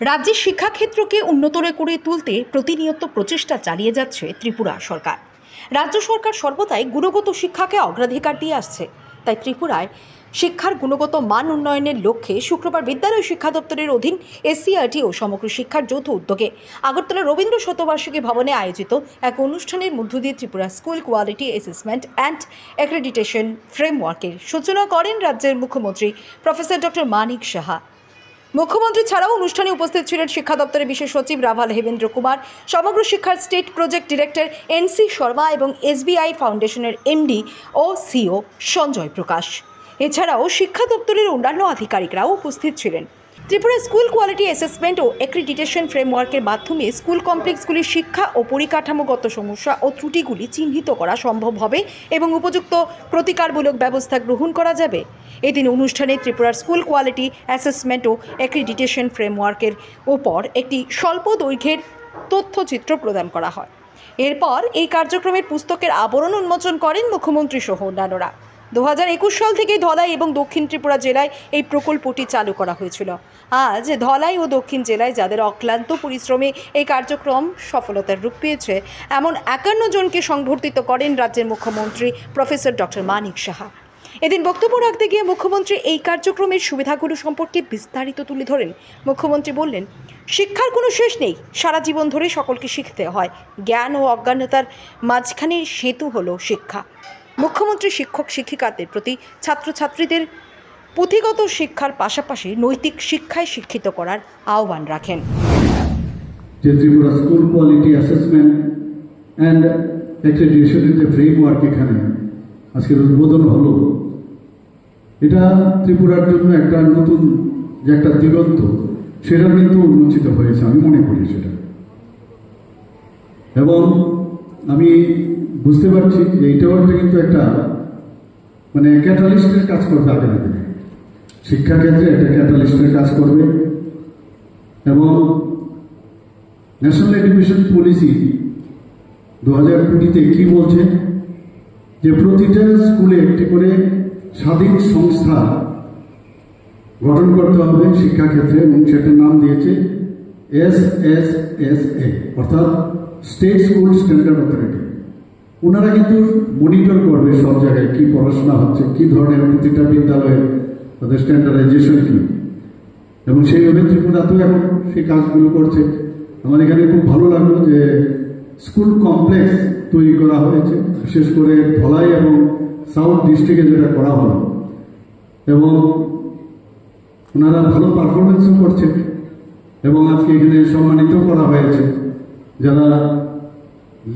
রাজ্যের শিক্ষাক্ষেত্রকে উন্নত করে তুলতে প্রতিনিয়ত প্রচেষ্টা চালিয়ে যাচ্ছে ত্রিপুরা সরকার। রাজ্য সরকার সর্বদাই গুণগত শিক্ষাকে অগ্রাধিকার দিয়ে আসছে। তাই ত্রিপুরায় শিক্ষার গুণগত মান উন্নয়নের লক্ষ্যে শুক্রবার বিদ্যালয় শিক্ষা দপ্তরের অধীন এসসিআরটি ও সমগ্র শিক্ষার যৌথ উদ্যোগে আগরতলা রবীন্দ্র শতবার্ষিকী ভবনে আয়োজিত এক অনুষ্ঠানের মধ্য দিয়ে Tripura school quality assessment and accreditation ফ্রেমওয়ার্কের সূচনা করেন রাজ্যের মুখ্যমন্ত্রী প্রফেসর ডক্টর মানিক সাহা। মুখ্যমন্ত্রী ছাড়াও অনুষ্ঠানে উপস্থিত ছিলেন শিক্ষা দপ্তরের বিশেষ সচিব রাভাল হেমেন্দ্র কুমার, সমগ্র শিক্ষার state project director NC Sharma এবং এসবিআই ফাউন্ডেশনের এমডি ও সিও সঞ্জয় প্রকাশ। এছাড়াও শিক্ষা দপ্তরের অন্যান্য আধিকারিকরাও উপস্থিত ছিলেন। ত্রিপুরা স্কুল কোয়ালিটি অ্যাসেসমেন্ট ও অ্যাক্রিডিটেশন ফ্রেমওয়ার্কের মাধ্যমে স্কুল কমপ্লেক্সগুলির শিক্ষা ও পরিকাঠামোগত সমস্যা ও ত্রুটিগুলি চিহ্নিত করা সম্ভব হবে এবং উপযুক্ত প্রতিকারমূলক ব্যবস্থা গ্রহণ করা যাবে। এদিন অনুষ্ঠানে ত্রিপুরার স্কুল কোয়ালিটি অ্যাসেসমেন্ট ও অ্যাক্রিডিটেশন ফ্রেমওয়ার্কের ওপর একটি স্বল্প দৈর্ঘ্যের তথ্যচিত্র প্রদান করা হয়। এরপর এই কার্যক্রমের পুস্তকের আবরণ উন্মোচন করেন মুখ্যমন্ত্রী সহ অন্যান্যরা। 2021 সাল থেকে ধলাই এবং দক্ষিণ ত্রিপুরা জেলায় এই প্রকল্পটি চালু করা হয়েছিল। আজ ধলাই ও দক্ষিণ জেলায় যাদের অক্লান্ত পরিশ্রমে এই কার্যক্রম সফলতার রূপ পেয়েছে এমন 51 জনকে সংবর্ধিত করেন রাজ্যের মুখ্যমন্ত্রী প্রফেসর ডক্টর মানিক সাহা। এদিন বক্তব্য রাখতে গিয়ে মুখ্যমন্ত্রী এই কার্যক্রমের সুবিধাগুলো সম্পর্কে বিস্তারিত তুলে ধরেন। মুখ্যমন্ত্রী বললেন, শিক্ষার কোনো শেষ নেই, সারা জীবন ধরে সকলকে শিখতে হয়। জ্ঞান ও অজ্ঞানতার মাঝখানে সেতু হলো শিক্ষা। মুখ্যমন্ত্রী শিক্ষক শিক্ষিকাদের প্রতি ছাত্রছাত্রীদের পুঁথিগত শিক্ষার পাশাপাশি নৈতিক শিক্ষায় শিক্ষিত করার আহ্বান রাখেন। যে Tripura school quality assessment and অ্যাক্রেডিটেশনের যে ফ্রেমওয়ার্ক এখানে আজকের উদ্বোধন হলো, এটা ত্রিপুরার জন্য একটা নতুন যে একটা দিগন্ত সেটা কিন্তু উন্মোচিত হয়েছে, আমি মনে করি সেটা। এবং আমি বুঝতে পারছি যে এটাও কিন্তু একটা মানে ক্যাটালিস্টের কাজ করবে আগামী দিনে শিক্ষাক্ষেত্রে, এটা ক্যাটালিস্টের কাজ করবে। এবং ন্যাশনাল এডুকেশন পলিসি 2020-তে কি বলছে যে প্রতিটা স্কুলে একটি করে স্বাধীন সংস্থা গঠন করতে হবে শিক্ষাক্ষেত্রে, এবং সেটার নাম দিয়েছে SSSA, অর্থাৎ স্টেট স্কুল স্ট্যান্ডার্ড অথরিটি। ওনারা কিন্তু মনিটর করবে সব জায়গায় কি পড়াশোনা হচ্ছে, কি ধরনের প্রতিটা বিদ্যালয়ে তাদের স্ট্যান্ডার্ডাইজেশন কি, এবং সেইভাবে ত্রিপুরাতেও এখন সেই কাজগুলো করছে। আমার এখানে খুব ভালো লাগলো যে স্কুল কমপ্লেক্স তৈরি করা হয়েছে, বিশেষ করে ধলাই এবং সাউথ ডিস্ট্রিক্টে যেটা করা হলো, এবং ওনারা ভালো পারফরমেন্সও করছে। এবং আজকে এখানে সম্মানিত করা হয়েছে যারা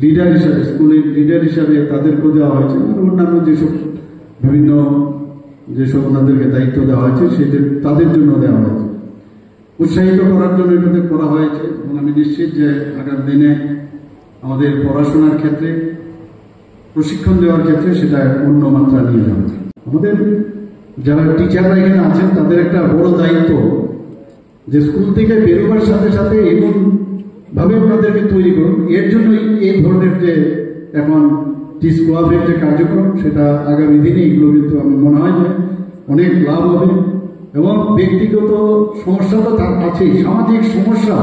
লিডার হিসাবে, স্কুলের লিডার হিসাবে তাদেরকেও দেওয়া হয়েছে, আর অন্যান্য যেসব ওনাদেরকে দায়িত্ব দেওয়া হয়েছে তাদের জন্য দেওয়া হয়েছে, উৎসাহিত করার জন্য এটাতে করা হয়েছে। এবং আমি নিশ্চিত যে আগামী দিনে আমাদের পড়াশোনার ক্ষেত্রে, প্রশিক্ষণ দেওয়ার ক্ষেত্রে সেটা অন্য মাত্রা নিয়ে যাবে। আমাদের যারা টিচাররা এখানে আছেন তাদের একটা বড় দায়িত্ব যে স্কুল থেকে বেরোবার সাথে সাথে এমন ভাবে ওনাদেরকে তৈরি করুন। এর জন্যই এই ধরনের যে এখন টিস্কোয়াফের যে কার্যক্রম, সেটা আগামী দিনে এগুলো কিন্তু আমি মনে হয় যে অনেক লাভ হবে। এবং ব্যক্তিগত সমস্যা তো তার আছেই, সামাজিক সমস্যা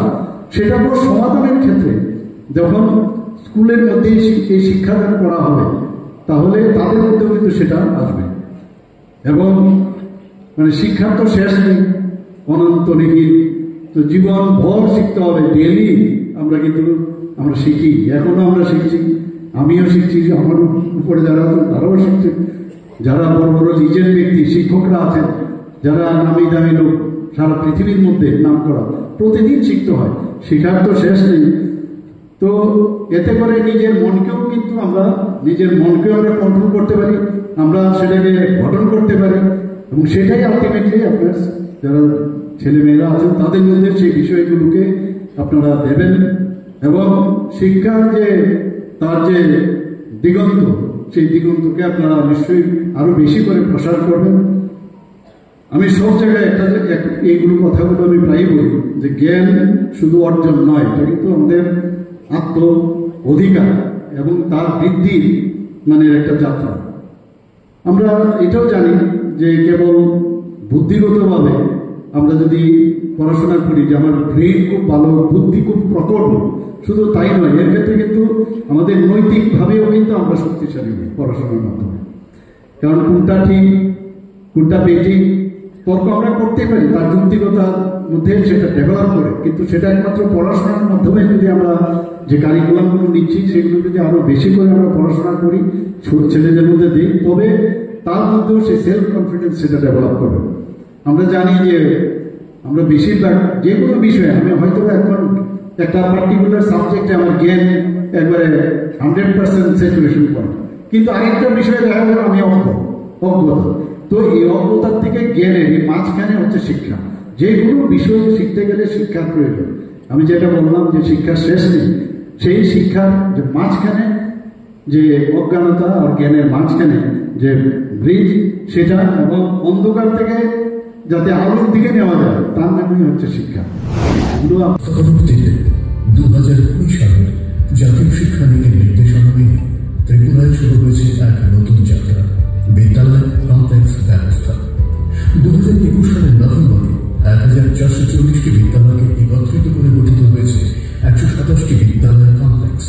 সেটাকেও সমাধানের ক্ষেত্রে যখন স্কুলের মধ্যে এই শিক্ষাদান করা হবে, তাহলে তাদের মধ্যেও কিন্তু সেটা আসবে। এবং মানে শিক্ষার তো শেষ নেই, অনন্ত নিহিত, তো জীবন ভর শিখতে হবে। ডেলি আমরা শিখি, এখনো আমরা শিখছি, আমিও শিখছি, আমার উপরে যারা আছেন তারাও শিখছে, যারা বড় বড় লিজেন্ড ব্যক্তি শিক্ষকরা আছেন, যারা নামি দামি লোক সারা পৃথিবীর মধ্যে নাম করা, প্রতিদিন শিখতে হয়, শিখার তো শেষ নেই। তো এতে করে নিজের মনকেও আমরা কন্ট্রোল করতে পারি, আমরা সেটাকে গঠন করতে পারি, এবং সেটাই আলটিমেটলি আপনার যারা ছেলেমেয়েরা আছেন তাদের মধ্যে সেই বিষয়গুলোকে আপনারা দেবেন। এবং শিক্ষার তার যে দিগন্ত, সেই দিগন্তকে আপনারা নিশ্চয়ই আরো বেশি করে প্রসার করবেন। আমি সব জায়গায় এইগুলো কথাগুলো আমি প্রায়ই বলি যে জ্ঞান শুধু অর্জন নয়, এটা কিন্তু আমাদের আত্ম অধিকার এবং তার বৃদ্ধির একটা যাত্রা। আমরা এটাও জানি যে কেবল বুদ্ধিগতভাবে আমরা যদি পড়াশোনা করি যে আমার ব্রেন খুব ভালো, বুদ্ধি খুব প্রকট, শুধু তাই নয়, এর ক্ষেত্রে কিন্তু আমাদের নৈতিকভাবেও কিন্তু আমরা শক্তিশালী হই পড়াশোনার মাধ্যমে। কারণ কোনটা ঠিক কোনটা বেঠিক তর্ক আমরা করতে পারি, তার যৌক্তিকতার মধ্যে সেটা ডেভেলপ করে, কিন্তু সেটা একমাত্র পড়াশোনার মাধ্যমে যদি আমরা যে কারিকুলামগুলো নিচ্ছি সেগুলো যদি আরো বেশি করে আমরা পড়াশোনা করি, ছেলেদের মধ্যে দিই, তবে তার মধ্যেও সে সেলফ কনফিডেন্স সেটা ডেভেলপ করবে। আমরা জানি যে আমরা বেশিরভাগ যে কোনো বিষয়ে আমি হয়তো এখন একটা পার্টিকুলার সাবজেক্টে আমার জ্ঞান একবারে 100% স্যাচুরেশন পয়েন্ট, কিন্তু আরেকটা বিষয়ে দেখা গেল আমি অজ্ঞতা। তো এই অজ্ঞতার থেকে জ্ঞানের এই মাঝখানে হচ্ছে শিক্ষা। যে কোনো বিষয় শিখতে গেলে শিক্ষার প্রয়োজন। আমি যেটা বললাম যে শিক্ষার শেষ নেই, সেই শিক্ষার যে মাঝখানে যে অজ্ঞানতা আর জ্ঞানের মাঝখানে যে ব্রিজ, সেটা এবং অন্ধকার থেকে যাতে আলোর দিকে নেওয়া যায় তার নামই হচ্ছে শিক্ষা। এগুলো 2019 সালের জাতীয় শিক্ষানীতির নির্দেশনা মেনে ত্রিপুরায় শুরু হয়েছে এক নতুন যাত্রা, বিদ্যালয় কমপ্লেক্স ব্যবস্থা। 2021 সালের নভেম্বরে 1440টি বিদ্যালয়কে একত্রিত করে গঠিত হয়েছে 127টি বিদ্যালয় কমপ্লেক্স,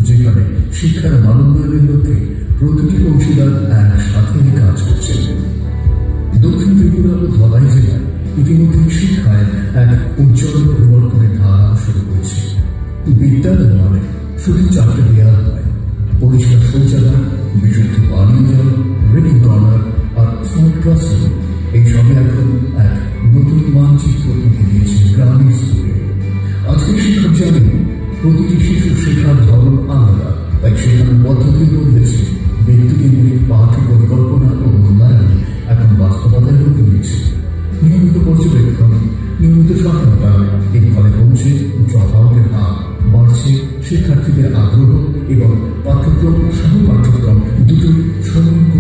যেখানে শিক্ষার মানোন্নয়নের লক্ষ্যে প্রতিটি অংশীদার একসাথে কাজ করছে। দক্ষিণ ত্রিপুরা ও ধলাই জেলায় ইতিমধ্যে শিক্ষায় এক উজ্জ্বল পরিবর্তনের ধারা শুরু হয়েছে। বিদ্যালয় মানে শুধু চারটে দেয়াল নয়, পরিষ্কার শৌচালয়, বিশুদ্ধ পানীয় জল, রিডিং কর্নার আর স্মার্ট ক্লাসরুম, এই সবে এখন এক নতুন মানচিত্র এঁকে দিয়েছে গ্রামীণ স্কুলে। আজকের শিক্ষক জানেন প্রতিটি শিশুর শেখার ধরন আলাদা, তাই শেখানোর পদ্ধতি বদলেছে। ব্যক্তিকেন্দ্রিক পাঠ্য পরিকল্পনা ও মূল্যায়ন এখন বাস্তবতায় রূপ নিয়েছে। নিয়মিত পর্যবেক্ষণ, নিয়মিত সহায়তা, এর ফলে কমছে ড্রপ আউটের হার, বাড়ছে শিক্ষার্থীদের আগ্রহ এবং পাঠ্যক্রম ও সহ পাঠ্যক্রম দুটোই সমন্বিত